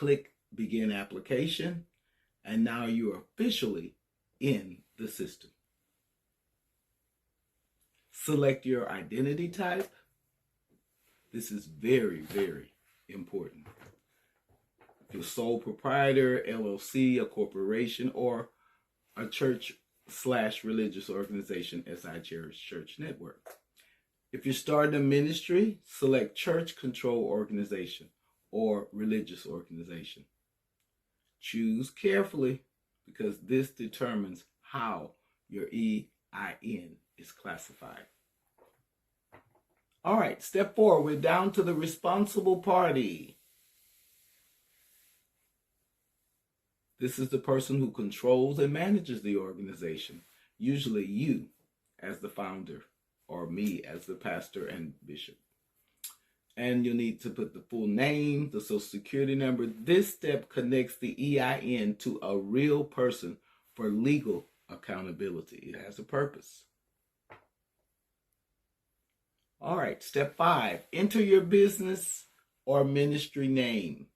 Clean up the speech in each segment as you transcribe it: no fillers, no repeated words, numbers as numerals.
Click Begin Application, and now you're officially in the system. Select your identity type. This is very, very important. If you're sole proprietor, LLC, a corporation, or a church/religious organization, SI Cherr's Church Network. If you're starting a ministry, select church control organization or religious organization. Choose carefully because this determines how your EIN is classified. All right, step 4, we're down to the responsible party. This is the person who controls and manages the organization, usually you as the founder or me as the pastor and bishop. And you'll need to put the full name, the social security number. This step connects the EIN to a real person for legal accountability. It has a purpose. All right, step 5, enter your business or ministry name.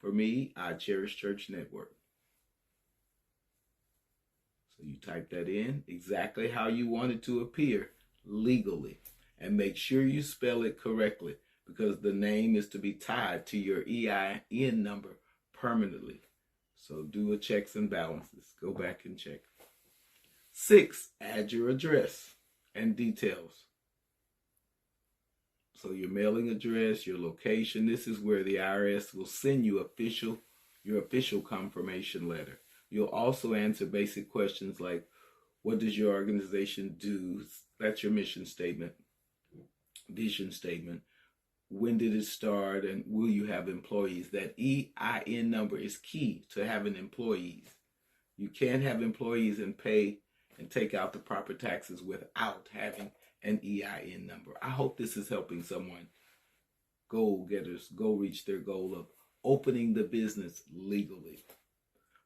For me, I Cherish Church Network. So you type that in exactly how you want it to appear legally. And make sure you spell it correctly because the name is to be tied to your EIN number permanently. So do a checks and balances. Go back and check. 6, add your address and details. So your mailing address, your location, this is where the IRS will send you your official confirmation letter. You'll also answer basic questions like, what does your organization do? That's your mission statement, vision statement. When did it start and will you have employees? That EIN number is key to having employees. You can't have employees and pay and take out the proper taxes without having an EIN number. I hope this is helping someone, goal-getters, go reach their goal of opening the business legally.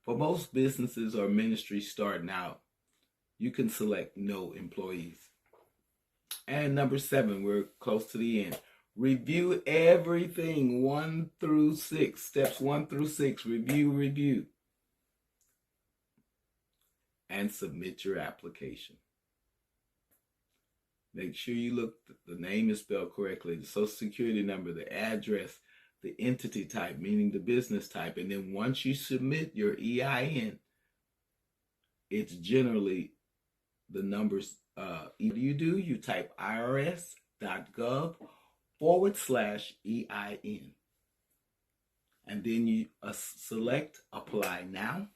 For most businesses or ministries starting out, you can select no employees. And number 7, we're close to the end. Review everything 1 through 6. Steps 1 through 6. Review. And submit your application. Make sure you look, the name is spelled correctly, the social security number, the address, the entity type, meaning the business type. And then once you submit your EIN, it's generally the numbers. You type irs.gov/EIN. And then you select Apply Now.